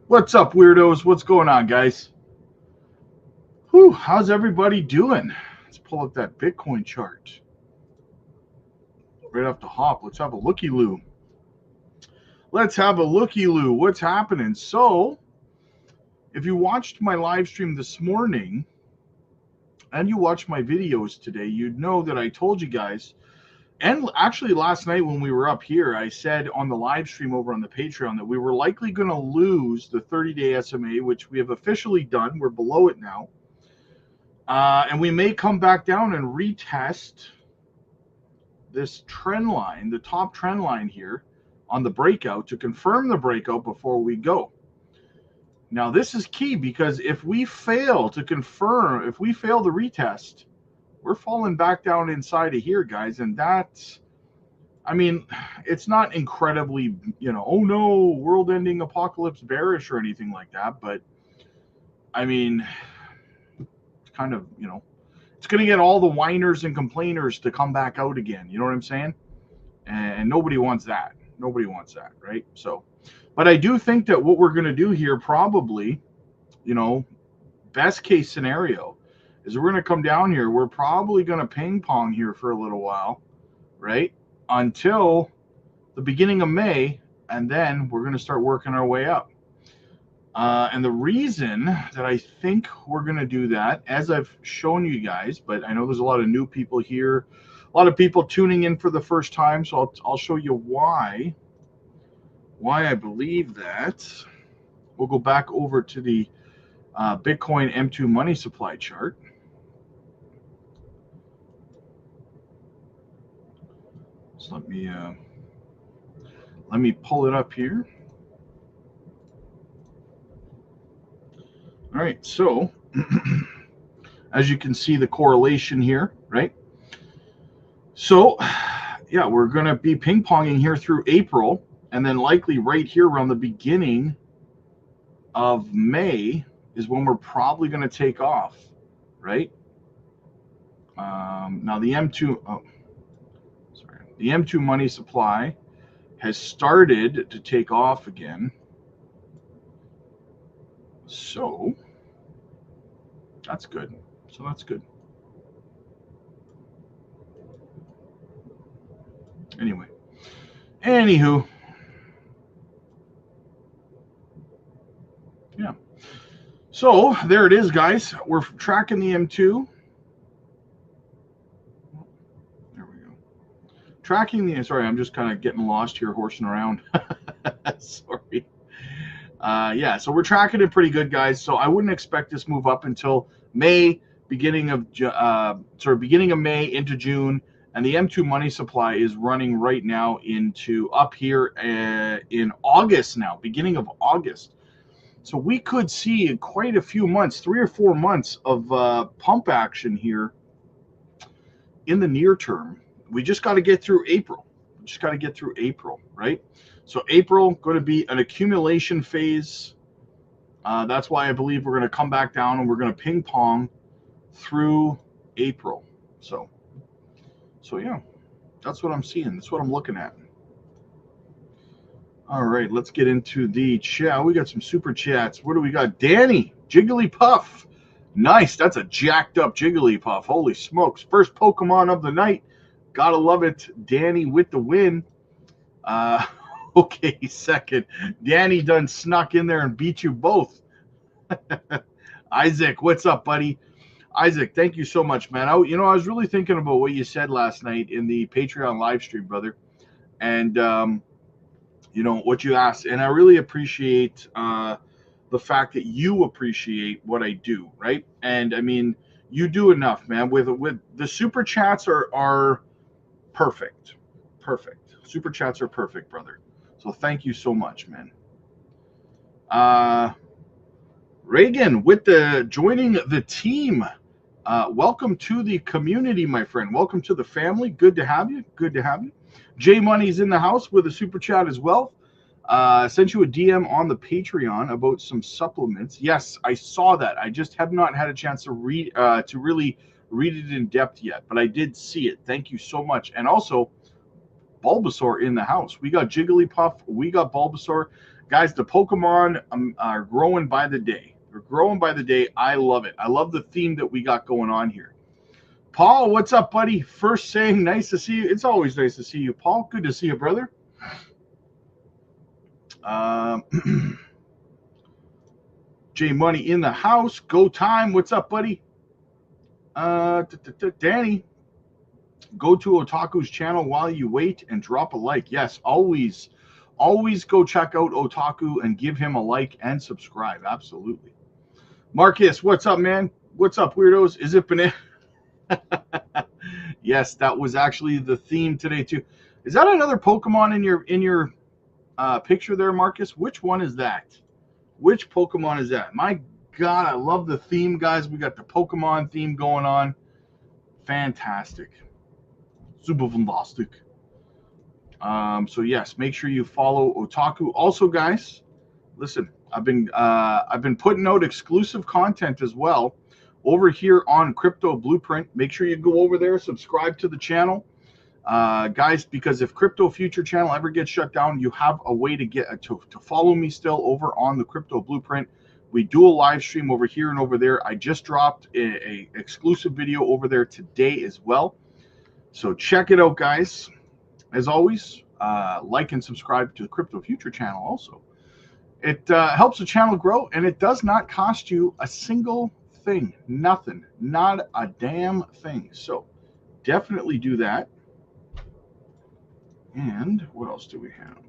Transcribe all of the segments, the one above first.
What's up, weirdos? What's going on, guys? Whew, how's everybody doing? Let's pull up that Bitcoin chart. Right off the hop, let's have a looky-loo. What's happening? So, if you watched my live stream this morning and you watched my videos today, you'd know that I told you guys, and actually last night when we were up here, I said on the live stream over on the Patreon that we were likely going to lose the 30-day SMA, which we have officially done. We're below it now. And we may come back down and retest this trend line, the top trend line here on the breakout, to confirm the breakout before we go. Now, this is key because if we fail to confirm, if we fail the retest, we're falling back down inside of here, guys. And that's, I mean, it's not incredibly, oh no, world ending apocalypse bearish or anything like that. But I mean, it's kind of, it's going to get all the whiners and complainers to come back out again. You know what I'm saying? And nobody wants that. Nobody wants that, right? So, but I do think that what we're going to do here probably, best case scenario is we're going to come down here. We're probably going to ping pong here for a little while, right? Until the beginning of May. And then we're going to start working our way up. And the reason that I think we're going to do that, as I've shown you guys, but I know there's a lot of new people here, a lot of people tuning in for the first time, so I'll show you why I believe that. We'll go back over to the Bitcoin M2 money supply chart. So let me pull it up here. All right, so as you can see the correlation here, right? So, yeah, we're going to be ping-ponging here through April, and then likely right here around the beginning of May is when we're probably going to take off, right? Now the M2 money supply has started to take off again. So that's good. Anywho, yeah. So there it is, guys. We're tracking the M2. There we go. Sorry, I'm just kind of getting lost here, horsing around. Sorry. Yeah, so we're tracking it pretty good, guys. So I wouldn't expect this move up until May, beginning of May into June, and the M2 money supply is running right now into up here in August now, beginning of August. So we could see quite a few months, 3 or 4 months of pump action here in the near term. We just got to get through April. Right? So April going to be an accumulation phase. That's why I believe we're going to come back down and we're going to ping pong through April. So yeah, that's what I'm seeing. That's what I'm looking at. All right, let's get into the chat. We got some super chats. What do we got? Danny, Jigglypuff. Nice. That's a jacked up Jigglypuff. Holy smokes. First Pokemon of the night. Gotta love it. Danny with the win. Okay, second. Danny done snuck in there and beat you both. Isaac, what's up, buddy? Isaac, thank you so much, man. I was really thinking about what you said last night in the Patreon live stream, brother. And, what you asked. And I really appreciate the fact that you appreciate what I do, right? And, I mean, you do enough, man. With the super chats are perfect. Super chats are perfect, brother. So thank you so much, man. Reagan with joining the team. Welcome to the community, my friend. Welcome to the family. Good to have you. J Money's in the house with a super chat as well. Sent you a DM on the Patreon about some supplements. Yes, I saw that. I just have not had a chance to really read it in depth yet, but I did see it. Thank you so much. And also, Bulbasaur in the house. We got Jigglypuff, we got Bulbasaur, Guys, the Pokemon are growing by the day. They're growing by the day. I love it. I love the theme that we got going on here. Paul, what's up, buddy? First saying nice to see you. It's always nice to see you, Paul. Good to see you, brother. J Money in the house. Go time. What's up, buddy? Danny, go to Otaku's channel while you wait and drop a like. Yes, always go check out Otaku and give him a like and subscribe. Absolutely. Marcus, what's up, man? What's up, weirdos? Is it banana? Yes, that was actually the theme today too. Is that another Pokemon in your picture there, Marcus? Which one is that? Which Pokemon is that? My God, I love the theme, guys. We got the Pokemon theme going on. Fantastic. Super fantastic. So yes, make sure you follow Otaku. Also, guys, listen, I've been putting out exclusive content as well over here on Crypto Blueprint. Make sure you go over there, subscribe to the channel, guys, because if Crypto Future channel ever gets shut down, you have a way to get to follow me still over on the Crypto Blueprint. We do a live stream over here and over there. I just dropped a exclusive video over there today as well. So check it out, guys. As always, like and subscribe to the Crypto Future channel also. It helps the channel grow, and it does not cost you a single thing. Nothing. Not a damn thing. So definitely do that. And what else do we have?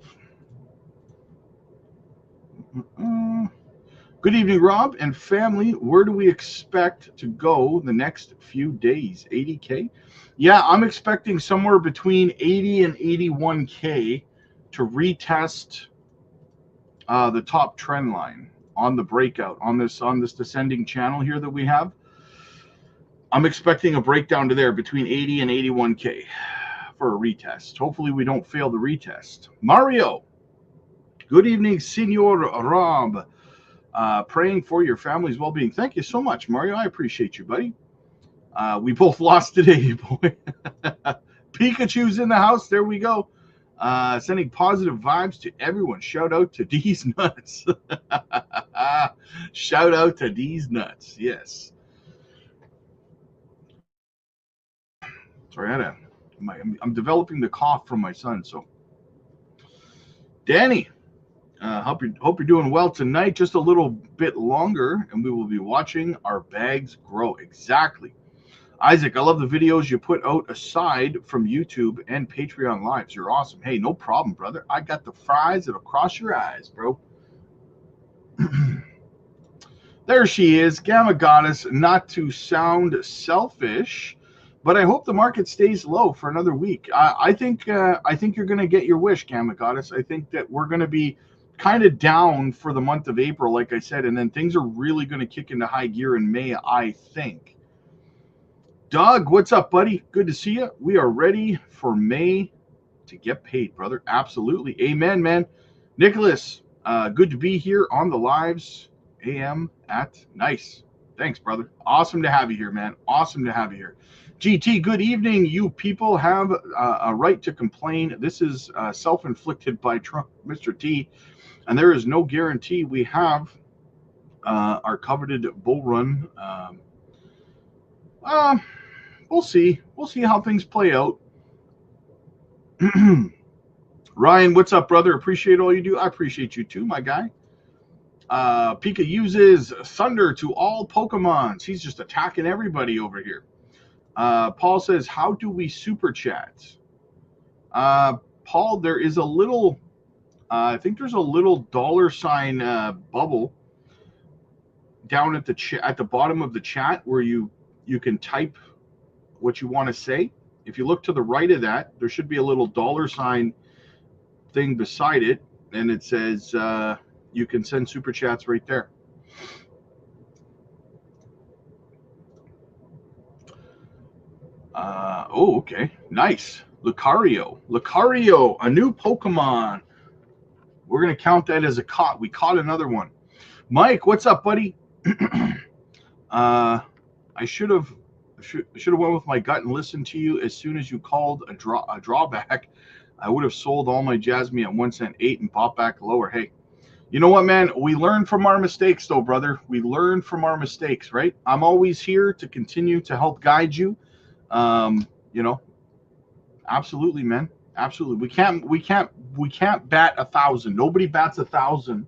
Good evening, Rob and family. Where do we expect to go the next few days? 80K? Yeah, I'm expecting somewhere between 80 and 81K to retest the top trend line on the breakout on this descending channel here that we have. I'm expecting a breakdown to there between 80 and 81K for a retest. Hopefully we don't fail the retest. Mario, good evening, Senor Rob. Praying for your family's well-being. Thank you so much, Mario. I appreciate you, buddy. We both lost today, boy. Pikachu's in the house. There we go. Sending positive vibes to everyone. Shout out to D's Nuts. Shout out to D's Nuts. Yes. Sorry, I'm developing the cough from my son. So, Danny, hope you're doing well tonight. Just a little bit longer, and we will be watching our bags grow. Exactly. Isaac, I love the videos you put out aside from YouTube and Patreon lives. You're awesome. Hey, no problem, brother. I got the fries that'll cross your eyes, bro. There she is, Gamma Goddess. Not to sound selfish, but I hope the market stays low for another week. I think you're going to get your wish, Gamma Goddess. I think that we're going to be kind of down for the month of April, like I said, and then things are really going to kick into high gear in May, I think. Doug, what's up, buddy? Good to see you. We are ready for May to get paid, brother. Absolutely. Amen, man. Nicholas, good to be here on the lives AM at nice. Thanks, brother. Awesome to have you here, man. Awesome to have you here. GT, good evening. You people have a right to complain. This is self-inflicted by Trump, Mr. T, and there is no guarantee we have our coveted bull run. We'll see. We'll see how things play out. Ryan, what's up, brother? Appreciate all you do. I appreciate you too, my guy. Pika uses Thunder to all Pokemons. He's just attacking everybody over here. Paul says, how do we super chat? Paul, there is a little, I think there's a little $ bubble down at the bottom of the chat where you can type what you want to say. If you look to the right of that, there should be a little $ thing beside it, and it says you can send super chats right there. Oh, okay. Nice. Lucario, a new Pokemon. We're going to count that as a caught. We caught another one. Mike, what's up, buddy? I should have went with my gut and listened to you as soon as you called a drawback. I would have sold all my Jasmine at 1 cent 8 and bought back lower. Hey, You know what, man? We learn from our mistakes, though, brother. We learn from our mistakes, right? I'm always here to continue to help guide you. You know, absolutely, man. Absolutely. We can't bat 1,000. Nobody bats 1,000,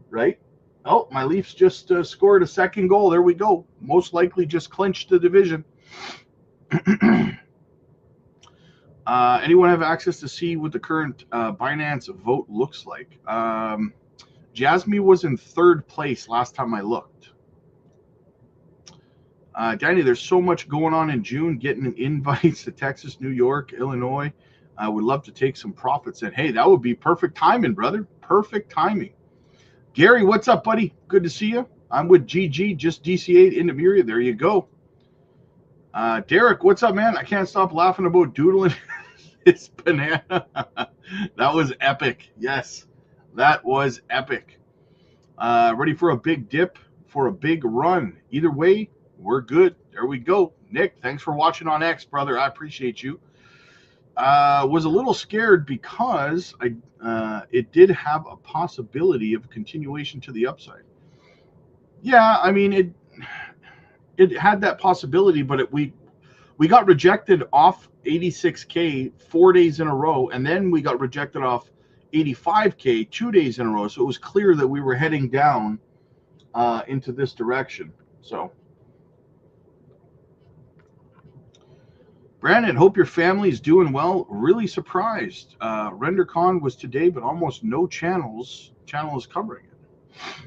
right? Oh, my Leafs just scored a second goal. There we go. Most likely just clinched the division. Anyone have access to see what the current Binance vote looks like? Jasmine was in third place last time I looked. Danny, there's so much going on in June, getting invites to Texas, New York, Illinois. I would love to take some profits. And hey, that would be perfect timing, brother. Perfect timing. Gary, what's up, buddy? Good to see you. I'm with GG, just DCA'd into Miria. There you go. Derek, what's up, man? I can't stop laughing about doodling this banana. That was epic. Yes, that was epic. Ready for a big dip, for a big run. Either way, we're good. There we go. Nick, thanks for watching on X, brother. I appreciate you. Was a little scared because it did have a possibility of continuation to the upside. Yeah, I mean it had that possibility, but we got rejected off 86K 4 days in a row, and then we got rejected off 85K 2 days in a row. So it was clear that we were heading down into this direction. So, Brandon, hope your family is doing well. Really surprised. RenderCon was today, but almost no channels covering it.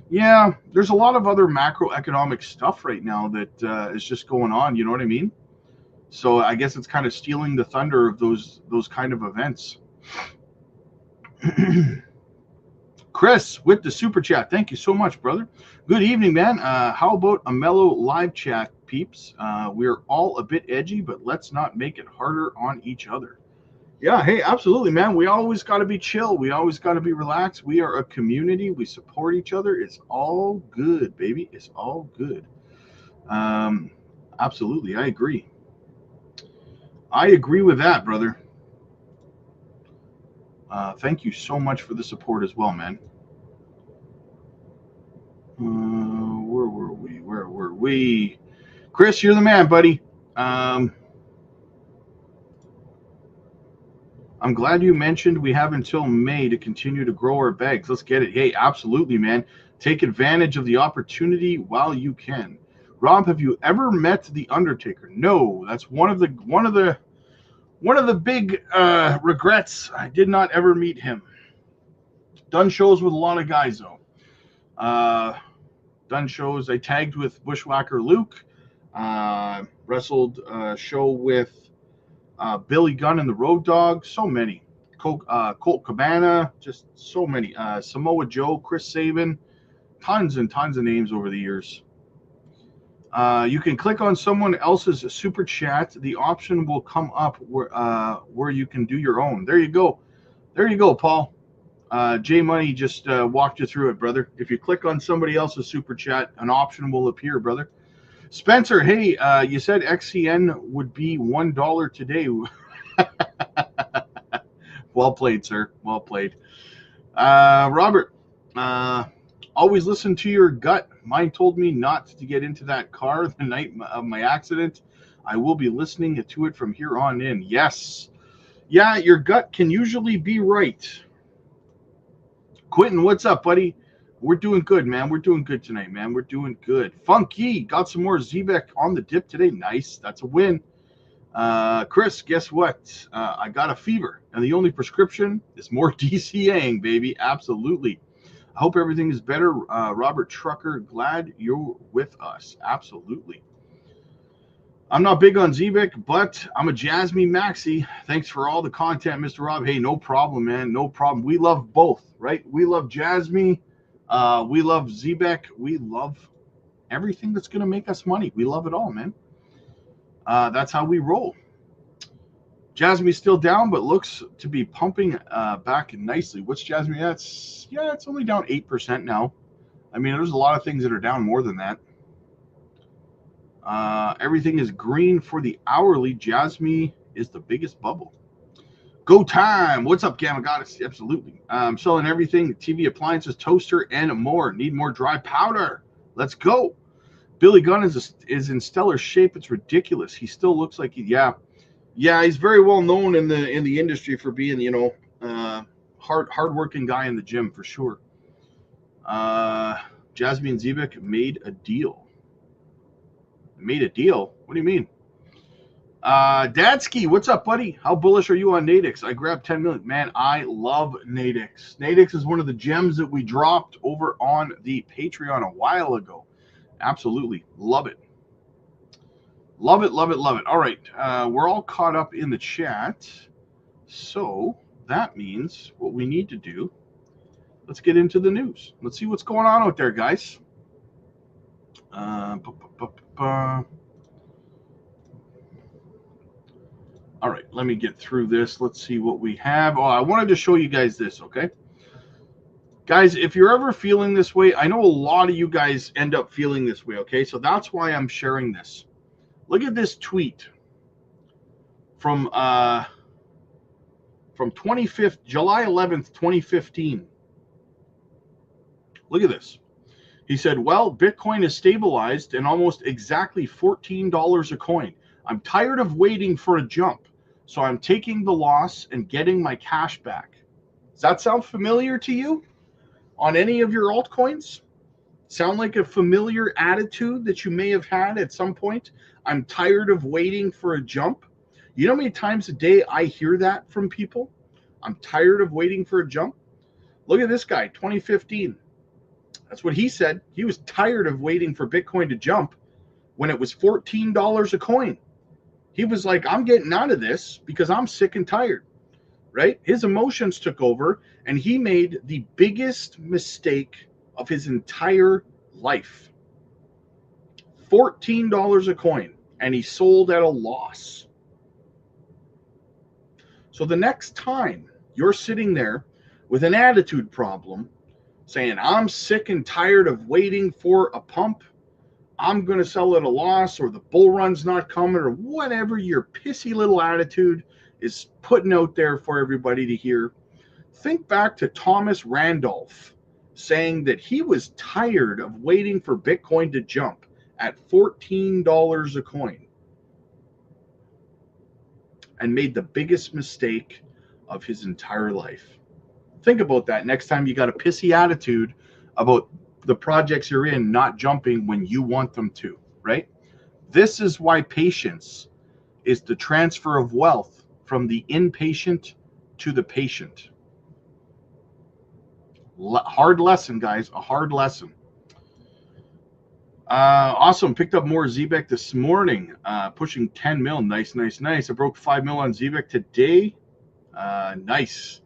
Yeah, there's a lot of other macroeconomic stuff right now that is just going on. You know what I mean? So I guess it's kind of stealing the thunder of those kind of events. Chris with the super chat. Thank you so much, brother. Good evening, man. How about a mellow live chat, peeps? We're all a bit edgy, but let's not make it harder on each other. Yeah, hey, absolutely, man. We always got to be chill. We always got to be relaxed. We are a community. We support each other. It's all good, baby. It's all good. Absolutely, I agree. I agree with that, brother. Thank you so much for the support as well, man. Where were we? Chris, you're the man, buddy. I'm glad you mentioned we have until May to continue to grow our bags. Let's get it. Hey, absolutely, man. Take advantage of the opportunity while you can. Rob, have you ever met the Undertaker? No, that's one of the big regrets. I did not ever meet him. Done shows with a lot of guys though. Done shows. I tagged with Bushwhacker Luke. Wrestled a show with Billy Gunn and the Road Dogg. So many. Colt Cabana. Just so many. Samoa Joe, Chris Sabin. Tons and tons of names over the years. You can click on someone else's super chat. The option will come up where you can do your own. There you go. There you go, Paul. J Money just walked you through it, brother. If you click on somebody else's super chat, an option will appear, brother. Spencer, hey, you said XCN would be $1 today. Well played, sir. Well played. Robert, always listen to your gut. Mine told me not to get into that car the night of my accident. I will be listening to it from here on in. Yes. Yeah, your gut can usually be right. Quentin, what's up, buddy? We're doing good, man. We're doing good tonight, man. We're doing good. Funky got some more Zebek on the dip today. Nice. That's a win. Chris, guess what? I got a fever, and the only prescription is more DCAing, baby. Absolutely. I hope everything is better. Robert Trucker, glad you're with us. Absolutely. I'm not big on Zebek, but I'm a Jasmine Maxi. Thanks for all the content, Mr. Rob. Hey, no problem, man. No problem. We love both, right? We love Jasmine. We love Zebek. We love everything that's going to make us money. We love it all, man. That's how we roll. Jasmine's still down, but looks to be pumping back nicely. What's Jasmine? It's only down 8% now. I mean, there's a lot of things that are down more than that. Everything is green for the hourly. Jasmine is the biggest bubble. Go time. What's up, Gamma Goddess? Absolutely. Selling everything, TV, appliances, toaster, and more. Need more dry powder. Let's go. Billy Gunn is in stellar shape. It's ridiculous. He still looks like yeah. He's very well known in the industry for being, hardworking guy in the gym for sure. Jasmine Zebek made a deal. Made a deal? What do you mean? Dadsky, what's up, buddy? How bullish are you on Nadix? I grabbed 10 million. Man, I love Nadix. Nadix is one of the gems that we dropped over on the Patreon a while ago. Absolutely. Love it. Love it, love it, love it. All right. We're all caught up in the chat. So that means what we need to do, let's get into the news. Let's see what's going on out there, guys. All right, let me get through this. Let's see what we have. Oh, I wanted to show you guys this, okay? Guys, if you're ever feeling this way, I know a lot of you guys end up feeling this way, okay? So that's why I'm sharing this. Look at this tweet from 25th, July 11th, 2015. Look at this. He said, well, Bitcoin is stabilized and almost exactly $14 a coin. I'm tired of waiting for a jump, so I'm taking the loss and getting my cash back. Does that sound familiar to you on any of your altcoins? Sound like a familiar attitude that you may have had at some point? I'm tired of waiting for a jump. You know how many times a day I hear that from people? I'm tired of waiting for a jump. Look at this guy, 2015. That's what he said. He was tired of waiting for Bitcoin to jump when it was $14 a coin. He was like, I'm getting out of this because I'm sick and tired, right? His emotions took over, and he made the biggest mistake of his entire life. $14 a coin, and he sold at a loss. So the next time you're sitting there with an attitude problem, saying, I'm sick and tired of waiting for a pump, I'm going to sell at a loss, or the bull run's not coming, or whatever your pissy little attitude is putting out there for everybody to hear, think back to Thomas Randolph saying that he was tired of waiting for Bitcoin to jump at $14 a coin and made the biggest mistake of his entire life. Think about that next time you got a pissy attitude about the projects you're in not jumping when you want them to, right? This is why patience is the transfer of wealth from the impatient to the patient. Hard lesson, guys, a hard lesson. Awesome. Picked up more Zebek this morning, pushing 10 mil. Nice, nice, nice. I broke 5 mil on Zebek today. Nice.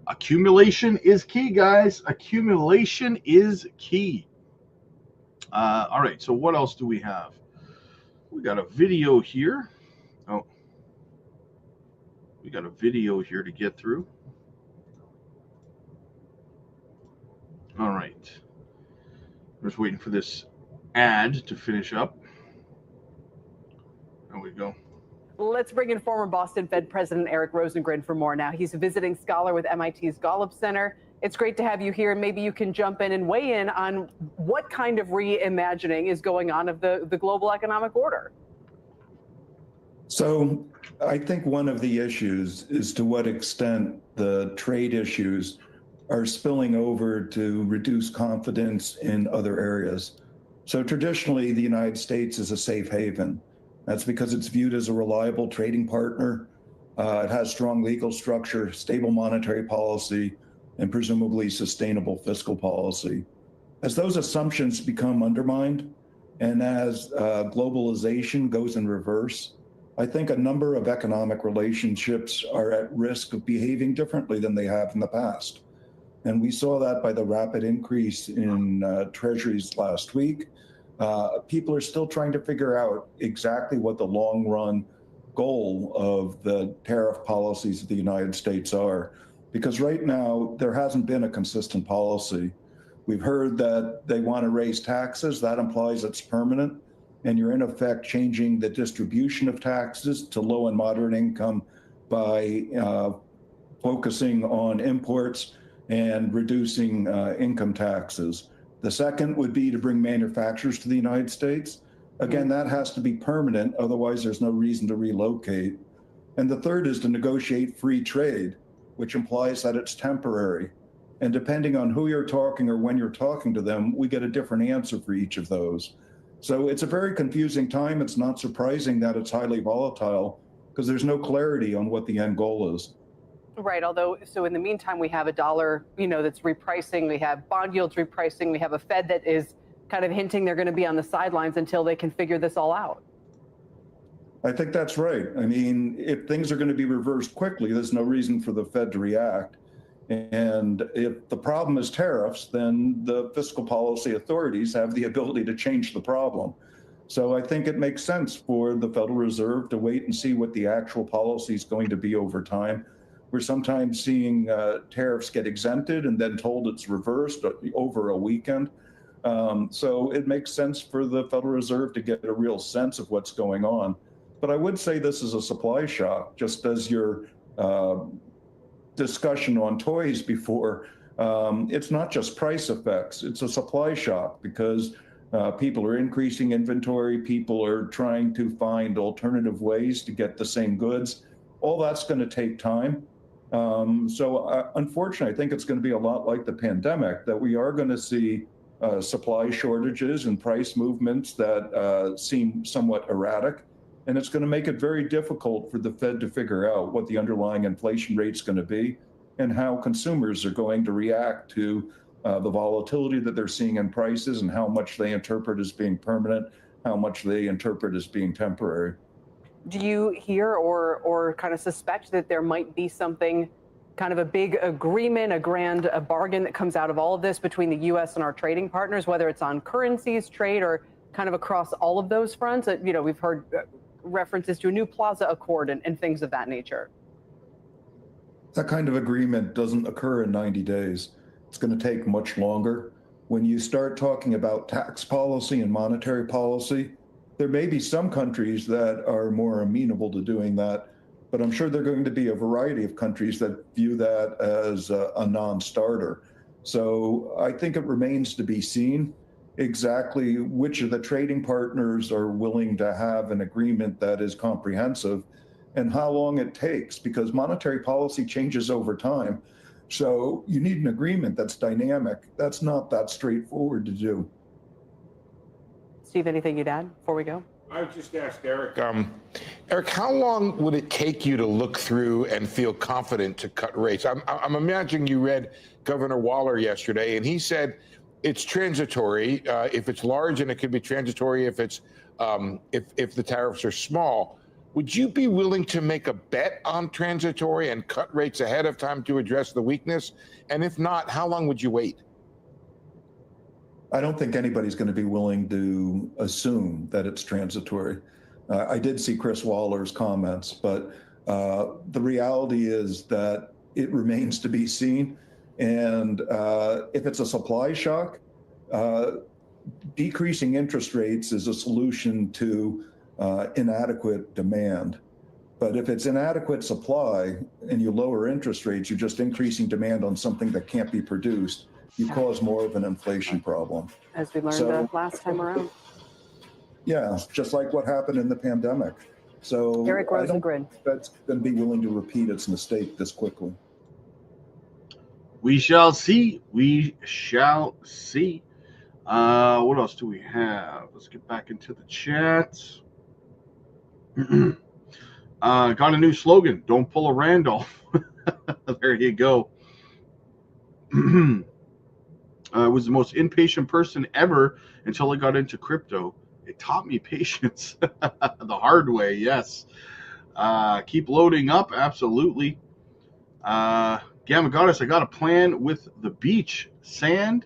Accumulation is key, guys. Accumulation is key. All right, so what else do we have? We got a video here. Oh, we got a video here to get through. All right. I'm just waiting for this ad to finish up. There we go. Let's bring in former Boston Fed President Eric Rosengren for more now. He's a visiting scholar with MIT's Golub Center. It's great to have you here. Maybe you can jump in and weigh in on what kind of reimagining is going on of the global economic order. So I think one of the issues is to what extent the trade issues are spilling over to reduce confidence in other areas. So traditionally, the United States is a safe haven. That's because it's viewed as a reliable trading partner. It has strong legal structure, stable monetary policy, and presumably sustainable fiscal policy. As those assumptions become undermined, and as globalization goes in reverse, I think a number of economic relationships are at risk of behaving differently than they have in the past. And we saw that by the rapid increase in treasuries last week. People are still trying to figure out exactly what the long run goal of the tariff policies of the United States are. Because right now, there hasn't been a consistent policy. We've heard that they want to raise taxes. That implies it's permanent. And you're in effect changing the distribution of taxes to low and moderate income by focusing on imports and reducing income taxes. The second would be to bring manufacturers to the United States. Again, that has to be permanent, otherwise there's no reason to relocate. And the third is to negotiate free trade, which implies that it's temporary. And depending on who you're talking or when you're talking to them, we get a different answer for each of those. So it's a very confusing time. It's not surprising that it's highly volatile because there's no clarity on what the end goal is. Right. Although, so in the meantime, we have a dollar, that's repricing. We have bond yields repricing. We have a Fed that is kind of hinting they're going to be on the sidelines until they can figure this all out. I think that's right. I mean, if things are going to be reversed quickly, there's no reason for the Fed to react. And if the problem is tariffs, then the fiscal policy authorities have the ability to change the problem. So I think it makes sense for the Federal Reserve to wait and see what the actual policy is going to be over time. We're sometimes seeing tariffs get exempted and then told it's reversed over a weekend. So it makes sense for the Federal Reserve to get a real sense of what's going on. But I would say this is a supply shock, just as your discussion on toys before. It's not just price effects, it's a supply shock because people are increasing inventory, people are trying to find alternative ways to get the same goods. All that's going to take time. So unfortunately, I think it's going to be a lot like the pandemic, that we are going to see supply shortages and price movements that seem somewhat erratic. And it's going to make it very difficult for the Fed to figure out what the underlying inflation rate is going to be and how consumers are going to react to the volatility that they're seeing in prices and how much they interpret as being permanent, how much they interpret as being temporary. Do you hear or kind of suspect that there might be something, kind of a big agreement, a bargain that comes out of all of this between the U.S. and our trading partners, whether it's on currencies, trade, or kind of across all of those fronts? We've heard references to a new Plaza Accord and things of that nature. That kind of agreement doesn't occur in 90 days. It's going to take much longer. When you start talking about tax policy and monetary policy, there may be some countries that are more amenable to doing that, but I'm sure there are going to be a variety of countries that view that as a non-starter. So I think it remains to be seen exactly which of the trading partners are willing to have an agreement that is comprehensive and how long it takes, because monetary policy changes over time. So you need an agreement that's dynamic. That's not that straightforward to do. Steve, anything you'd add before we go? I would just ask Eric. Eric, how long would it take you to look through and feel confident to cut rates? I'm imagining you read Governor Waller yesterday, and he said it's transitory if it's large, and it could be transitory if it's if the tariffs are small. Would you be willing to make a bet on transitory and cut rates ahead of time to address the weakness? And if not, how long would you wait? I don't think anybody's going to be willing to assume that it's transitory. I did see Chris Waller's comments, but the reality is that it remains to be seen. And if it's a supply shock, decreasing interest rates is a solution to inadequate demand. But if it's inadequate supply and you lower interest rates, you're just increasing demand on something that can't be produced. You cause more of an inflation problem. As we learned last time around. Yeah, just like what happened in the pandemic. So Eric Rosengren. That's going to be willing to repeat its mistake this quickly. We shall see. We shall see. What else do we have? Let's get back into the chat. Got a new slogan. Don't pull a Randolph. There you go. I was the most impatient person ever until I got into crypto. It taught me patience the hard way. Yes. Keep loading up. Absolutely. Gamma Goddess, I got a plan with the beach, sand,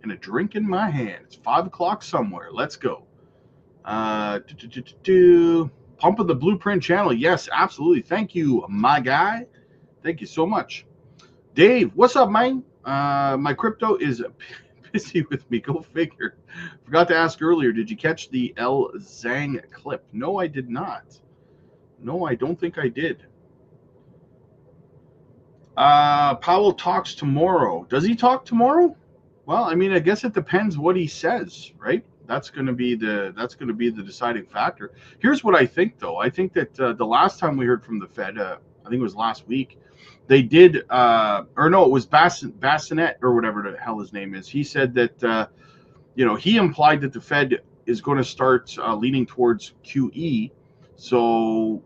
and a drink in my hand. It's 5 o'clock somewhere. Let's go. Pumping the Blueprint channel. Yes, absolutely. Thank you, my guy. Thank you so much. Dave, what's up, man? My crypto is busy with me. Go figure. Forgot to ask earlier, did you catch the El Zhang clip? No, I did not. No, I don't think I did. Powell talks tomorrow. Does he talk tomorrow? Well, I mean, I guess it depends what he says, right? That's going to be the deciding factor. Here's what I think, though. I think that the last time we heard from the Fed, I think it was last week, they did, or no, it was Bassinet or whatever the hell his name is. He said that, he implied that the Fed is going to start leaning towards QE. So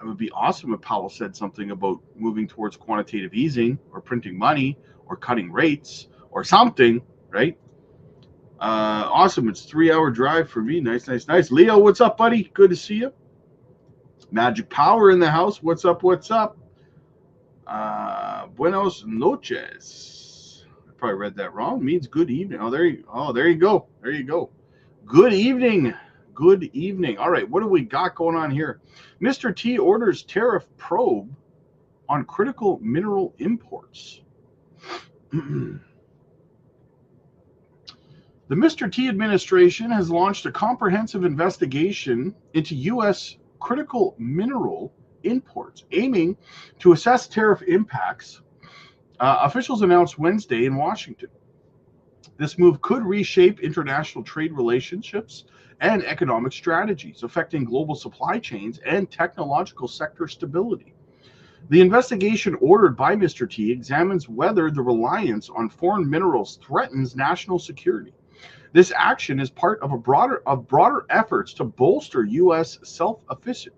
it would be awesome if Powell said something about moving towards quantitative easing or printing money or cutting rates or something, right? Awesome. It's 3-hour drive for me. Nice. Leo, what's up, buddy? Good to see you. Magic Power in the house. What's up? Buenos noches. I probably read that wrong. It means good evening. There you go. Good evening. All right, what do we got going on here? Mr. T orders tariff probe on critical mineral imports. The Mr. T administration has launched a comprehensive investigation into U.S. critical mineral imports, aiming to assess tariff impacts, officials announced Wednesday in Washington. This move could reshape international trade relationships and economic strategies, affecting global supply chains and technological sector stability. The investigation ordered by Mr. T examines whether the reliance on foreign minerals threatens national security. This action is part of broader efforts to bolster U.S.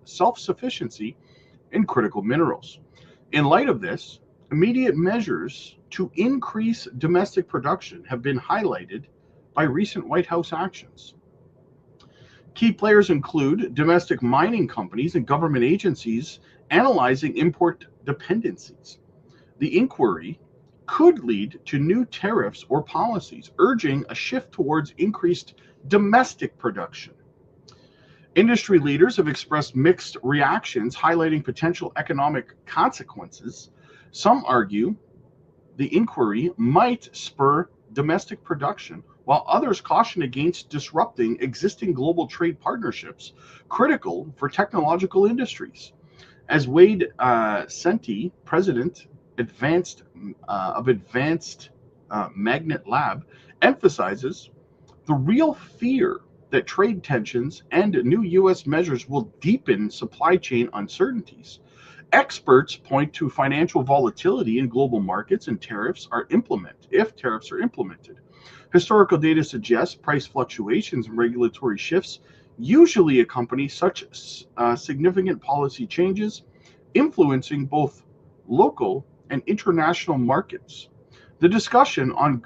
self-sufficiency in critical minerals. In light of this, immediate measures to increase domestic production have been highlighted by recent White House actions. Key players include domestic mining companies and government agencies analyzing import dependencies. The inquiry could lead to new tariffs or policies, urging a shift towards increased domestic production. Industry leaders have expressed mixed reactions, highlighting potential economic consequences. Some argue the inquiry might spur domestic production, while others caution against disrupting existing global trade partnerships critical for technological industries. As Wade Senti, president Advanced Magnet Lab, emphasizes, the real fear that trade tensions and new U.S. measures will deepen supply chain uncertainties. Experts point to financial volatility in global markets and if tariffs are implemented. Historical data suggests price fluctuations and regulatory shifts usually accompany such significant policy changes, influencing both local and international markets. The discussion on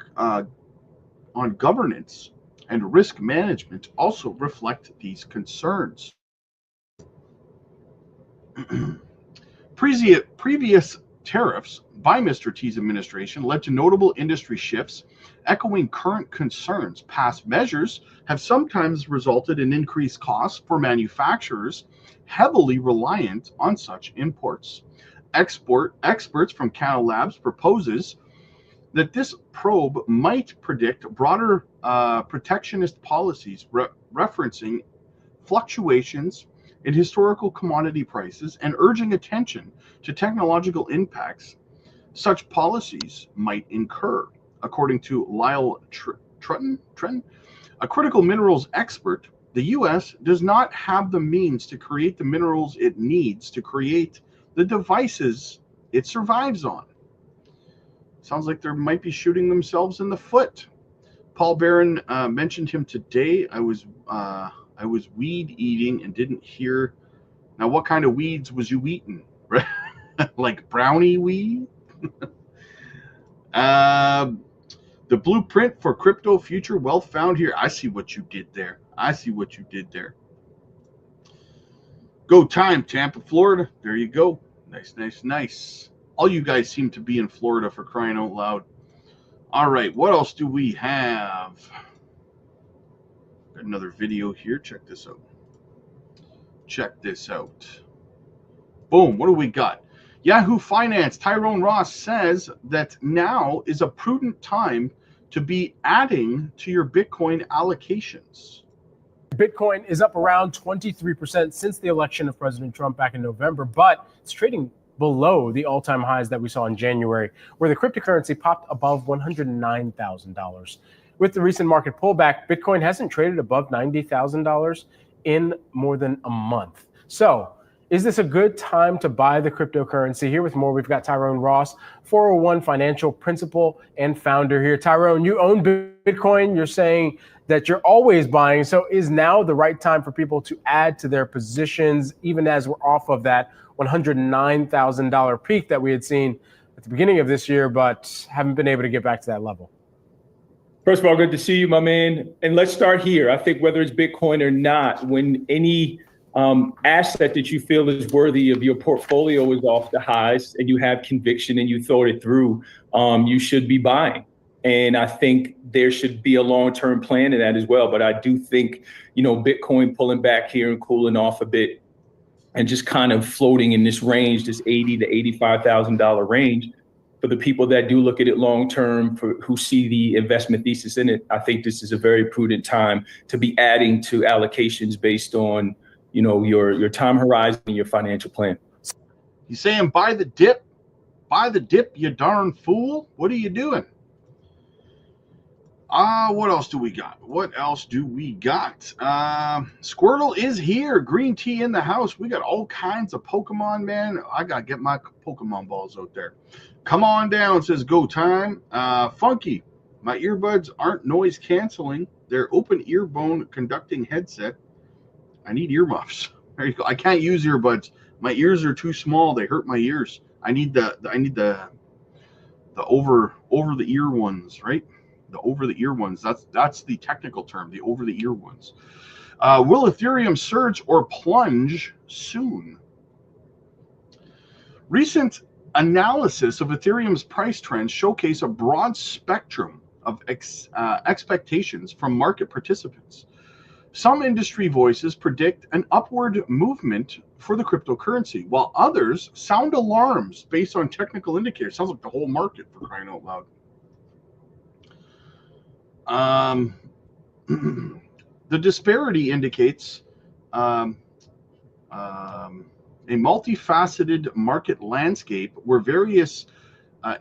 governance and risk management also reflect these concerns. Previous tariffs by Mr. T's administration led to notable industry shifts, echoing current concerns. Past measures have sometimes resulted in increased costs for manufacturers heavily reliant on such imports. Experts from Canada Labs proposes that this probe might predict broader protectionist policies, referencing fluctuations in historical commodity prices and urging attention to technological impacts such policies might incur. According to Lyle Trutton, a critical minerals expert, the U.S. does not have the means to create the minerals it needs to create the devices it survives on. Sounds like they might be shooting themselves in the foot. Paul Barron mentioned him today. I was weed eating and didn't hear. Now, what kind of weeds was you eating? Like brownie weed? The blueprint for crypto future wealth found here. I see what you did there. Go time, Tampa, Florida. There you go. Nice. All you guys seem to be in Florida, for crying out loud. All right, what else do we have? Got another video here. Check this out. Boom, what do we got? Yahoo Finance, Tyrone Ross says that now is a prudent time to be adding to your Bitcoin allocations. Bitcoin is up around 23% since the election of President Trump back in November, but it's trading below the all-time highs that we saw in January, where the cryptocurrency popped above $109,000. With the recent market pullback, Bitcoin hasn't traded above $90,000 in more than a month. So, is this a good time to buy the cryptocurrency? Here with more, we've got Tyrone Ross, 401 financial principal and founder here. Tyrone, you own Bitcoin. You're saying that you're always buying. So is now the right time for people to add to their positions, even as we're off of that $109,000 peak that we had seen at the beginning of this year, but haven't been able to get back to that level? First of all, good to see you, my man. And let's start here. I think whether it's Bitcoin or not, when any asset that you feel is worthy of your portfolio is off the highs and you have conviction and you thought it through, you should be buying. And I think there should be a long-term plan to that as well. But I do think, Bitcoin pulling back here and cooling off a bit and just kind of floating in this range, this $80,000 to $85,000 range, for the people that do look at it long-term, who see the investment thesis in it, I think this is a very prudent time to be adding to allocations based on, your time horizon and your financial plan. You saying buy the dip? Buy the dip, you darn fool. What are you doing? What else do we got? Squirtle is here. Green tea in the house. We got all kinds of Pokemon, man. I got to get my Pokemon balls out there. Come on down, says Go Time. Funky, my earbuds aren't noise canceling. They're open ear bone conducting headset. I need earmuffs. There you go. I can't use earbuds. My ears are too small. They hurt my ears. I need the over the ear ones, right? The over the ear ones. That's the technical term. The over the ear ones. Will Ethereum surge or plunge soon? Recent analysis of Ethereum's price trends showcase a broad spectrum of expectations from market participants. Some industry voices predict an upward movement for the cryptocurrency, while others sound alarms based on technical indicators. Sounds like the whole market, for crying out loud. The disparity indicates a multifaceted market landscape where various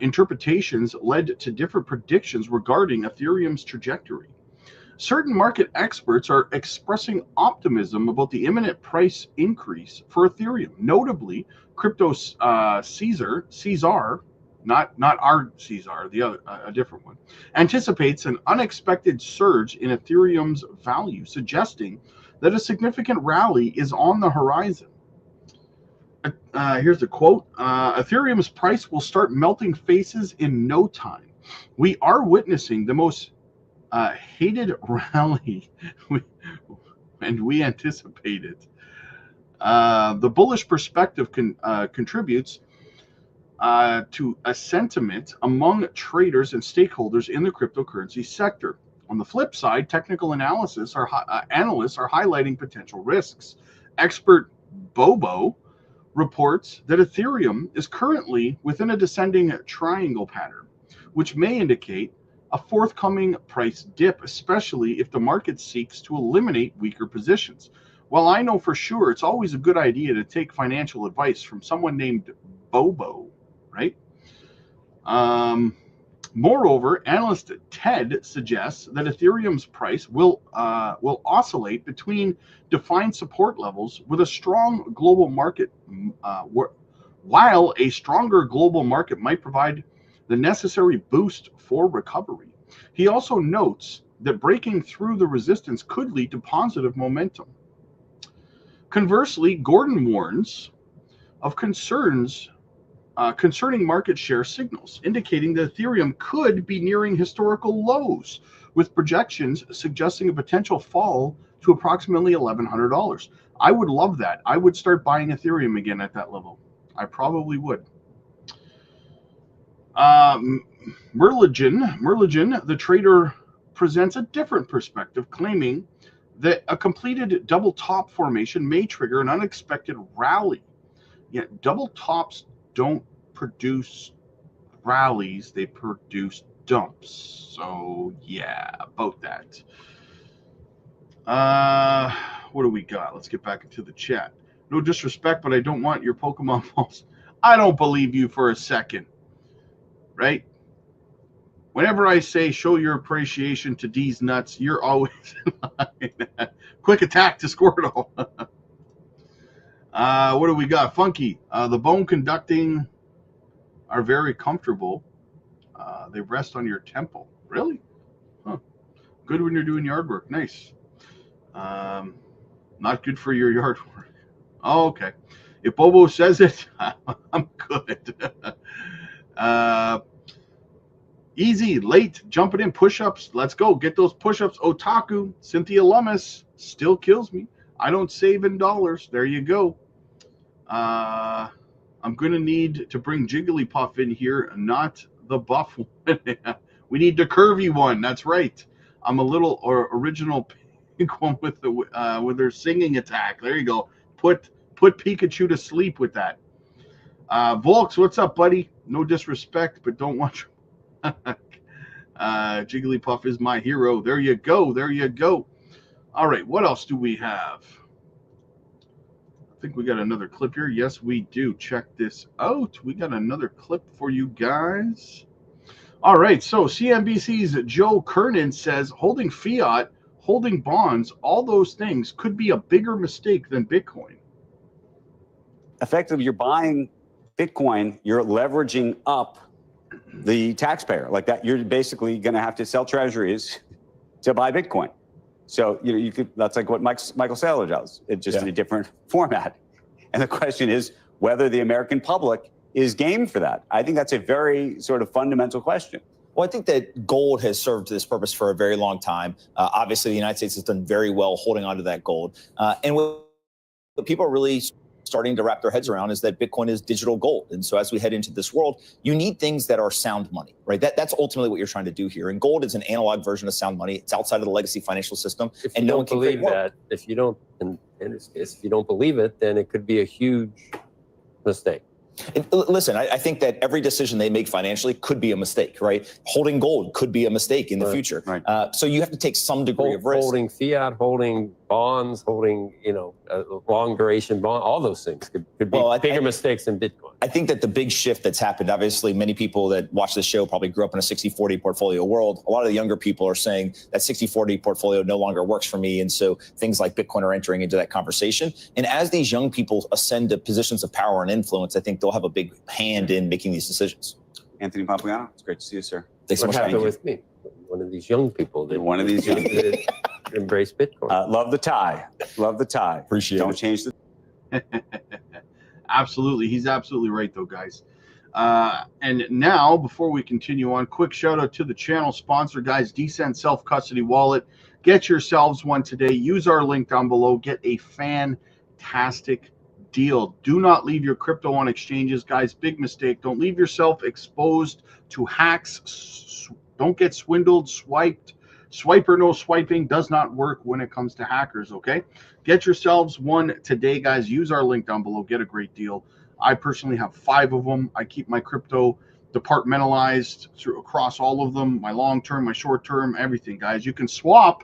interpretations led to different predictions regarding Ethereum's trajectory. Certain market experts are expressing optimism about the imminent price increase for Ethereum. Notably, crypto Caesar, not our Caesar, the other, a different one, anticipates an unexpected surge in Ethereum's value, suggesting that a significant rally is on the horizon. Here's the quote. Ethereum's price will start melting faces in no time. We are witnessing the most hated rally, and we anticipate it. The bullish perspective contributes to a sentiment among traders and stakeholders in the cryptocurrency sector. On the flip side, technical analysts are highlighting potential risks. Expert Bobo reports that Ethereum is currently within a descending triangle pattern, which may indicate a forthcoming price dip, especially if the market seeks to eliminate weaker positions. Well, I know for sure it's always a good idea to take financial advice from someone named Bobo, right? Moreover, analyst Ted suggests that Ethereum's price will oscillate between defined support levels with a strong global market, while a stronger global market might provide the necessary boost for recovery. He also notes that breaking through the resistance could lead to positive momentum. Conversely, Gordon warns of concerns concerning market share signals, indicating that Ethereum could be nearing historical lows, with projections suggesting a potential fall to approximately $1,100. I would love that. I would start buying Ethereum again at that level. I probably would. Merligen, the trader, presents a different perspective, claiming that a completed double top formation may trigger an unexpected rally. Yet double tops don't produce rallies, they produce dumps. So yeah, about that. What do we got? Let's get back into the chat. No disrespect, but I don't want your Pokemon balls. I don't believe you for a second, right? Whenever I say show your appreciation to D's nuts, you're always quick attack to Squirtle. What do we got? Funky. The bone conducting are very comfortable. They rest on your temple. Really? Huh. Good when you're doing yard work. Nice. Not good for your yard work. Oh, okay. If Bobo says it, I'm good. Easy, late, jumping in, push-ups. Let's go. Get those push-ups. Otaku, Cynthia Lummis, still kills me. I don't save in dollars. There you go. I'm going to need to bring Jigglypuff in here, not the buff one. We need the curvy one. That's right. I'm a little original pink one with their singing attack. There you go. Put Pikachu to sleep with that. Volks, what's up, buddy? No disrespect, but don't want you. Jigglypuff is my hero. There you go. There you go. All right. What else do we have? I think we got another clip here. Yes, we do. Check this out. We got another clip for you guys. All right. So CNBC's Joe Kernan says holding fiat, holding bonds, all those things could be a bigger mistake than Bitcoin. Effectively, you're buying Bitcoin, you're leveraging up the taxpayer like that. You're basically going to have to sell treasuries to buy Bitcoin. So you could, that's like what Michael Saylor does. It's just in a different format. And the question is whether the American public is game for that. I think that's a very sort of fundamental question. Well, I think that gold has served this purpose for a very long time. Obviously, the United States has done very well holding on to that gold. And what people are really starting to wrap their heads around is that Bitcoin is digital gold. And so as we head into this world, you need things that are sound money, right? That's ultimately what you're trying to do here. And gold is an analog version of sound money. It's outside of the legacy financial system. If and you no don't one can believe create more. that, if you don't, in this case, if you don't believe it, then it could be a huge mistake. Listen, I think that every decision they make financially could be a mistake, right? Holding gold could be a mistake in the future. Right. So you have to take some degree of risk. Holding fiat, holding bonds, holding, long duration bond, all those things could be bigger mistakes than Bitcoin. I think that the big shift that's happened, obviously, many people that watch this show probably grew up in a 60-40 portfolio world. A lot of the younger people are saying that 60-40 portfolio no longer works for me. And so things like Bitcoin are entering into that conversation. And as these young people ascend to positions of power and influence, I think they'll have a big hand in making these decisions. Anthony Papagliano, it's great to see you, sir. Thanks so What much. happened with me? One of these young people that One of these young that embrace Bitcoin. Love the tie. Love the tie. Appreciate Don't it. change the. Absolutely. He's absolutely right, though, guys. And now, before we continue on, quick shout out to the channel sponsor, guys, Decent Self-Custody Wallet. Get yourselves one today. Use our link down below. Get a fantastic deal. Do not leave your crypto on exchanges, guys. Big mistake. Don't leave yourself exposed to hacks. Don't get swindled, swiped. Swipe or no swiping does not work when it comes to hackers, okay? Get yourselves one today, guys. Use our link down below. Get a great deal. I personally have 5 of them. I keep my crypto departmentalized across all of them, my long-term, my short-term, everything, guys. You can swap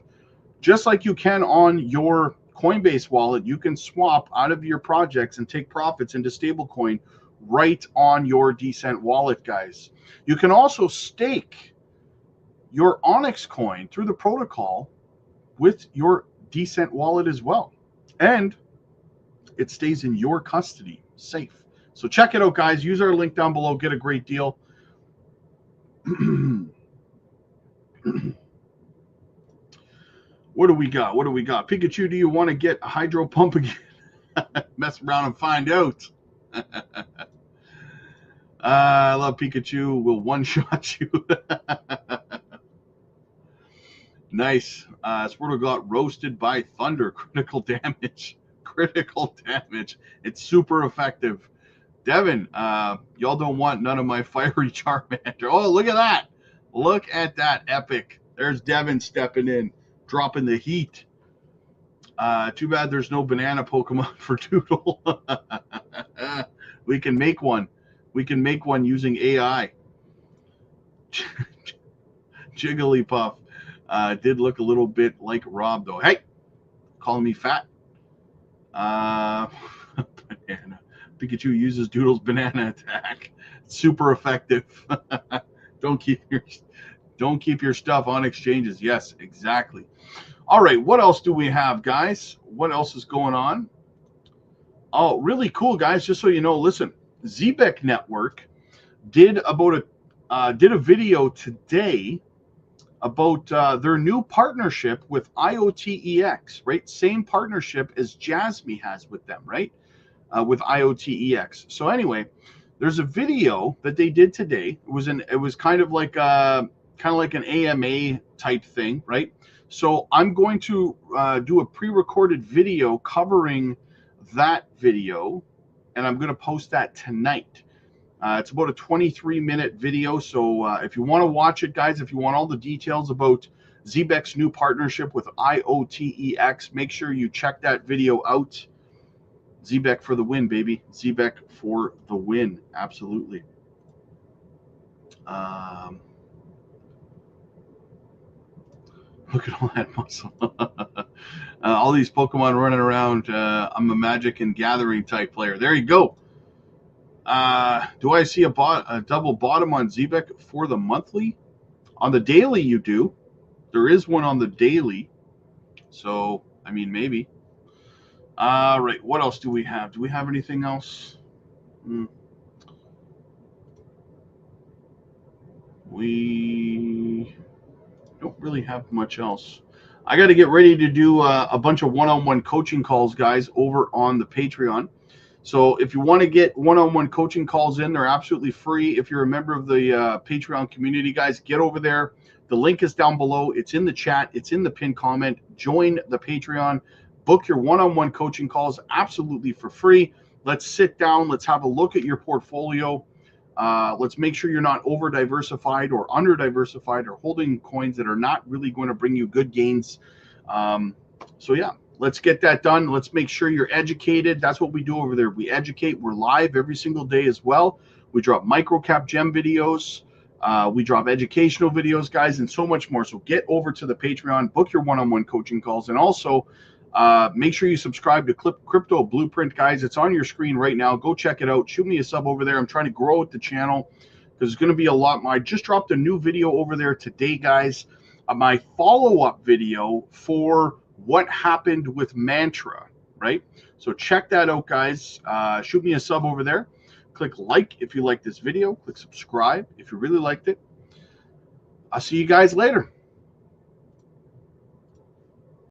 just like you can on your Coinbase wallet. You can swap out of your projects and take profits into stablecoin right on your Decent wallet, guys. You can also stake your Onyx coin through the protocol with your Decent wallet as well. And it stays in your custody, safe. So check it out, guys. Use our link down below. Get a great deal. What do we got? What do we got? Pikachu, do you want to get a hydro pump again? Mess around and find out. I love Pikachu. Will one-shot you. Nice. Squirtle got roasted by thunder. Critical damage. Critical damage. It's super effective. Devin, y'all don't want none of my fiery Charmander. Oh, look at that. Look at that. Epic. There's Devin stepping in, dropping the heat. Too bad there's no banana Pokemon for Doodle. We can make one. We can make one using AI. Jigglypuff. Did look a little bit like Rob, though. Hey, calling me fat. Banana. Pikachu uses Doodle's banana attack. Super effective. Don't keep your stuff on exchanges. Yes, exactly. All right, what else do we have, guys? What else is going on? Oh, really cool, guys. Just so you know, listen, Zbeck Network did a video today about their new partnership with IoTEX, right? Same partnership as Jasmy has with them, right? With IoTEX. So anyway, there's a video that they did today. It was kind of like an AMA type thing, right? So I'm going to do a pre-recorded video covering that video, and I'm going to post that tonight. It's about a 23-minute video, so if you want to watch it, guys, if you want all the details about Zbeck's new partnership with IoTEX, make sure you check that video out. Zbeck for the win, baby. Zbeck for the win, absolutely. Look at all that muscle. All these Pokemon running around. I'm a Magic and Gathering type player. There you go. Do I see a double bottom on Zbeck for the monthly? On the daily, you do. There is one on the daily. So, I mean, maybe. Right. What else do we have? Do we have anything else? We don't really have much else. I got to get ready to do a bunch of one-on-one coaching calls, guys, over on the Patreon. So if you want to get one-on-one coaching calls in, they're absolutely free. If you're a member of the Patreon community, guys, get over there. The link is down below. It's in the chat. It's in the pinned comment. Join the Patreon. Book your one-on-one coaching calls absolutely for free. Let's sit down. Let's have a look at your portfolio. Let's make sure you're not over-diversified or under-diversified or holding coins that are not really going to bring you good gains. So, yeah. Let's get that done. Let's make sure you're educated. That's what we do over there. We educate. We're live every single day as well. We drop microcap gem videos. We drop educational videos, guys, and so much more. So get over to the Patreon, book your one-on-one coaching calls, and also make sure you subscribe to Crypto Blueprint, guys. It's on your screen right now. Go check it out. Shoot me a sub over there. I'm trying to grow with the channel because there's going to be a lot more. I just dropped a new video over there today, guys. My follow-up video for what happened with Mantra, right? So check that out, guys. Shoot me a sub over there. Click like if you like this video. Click subscribe if you really liked it. I'll see you guys later.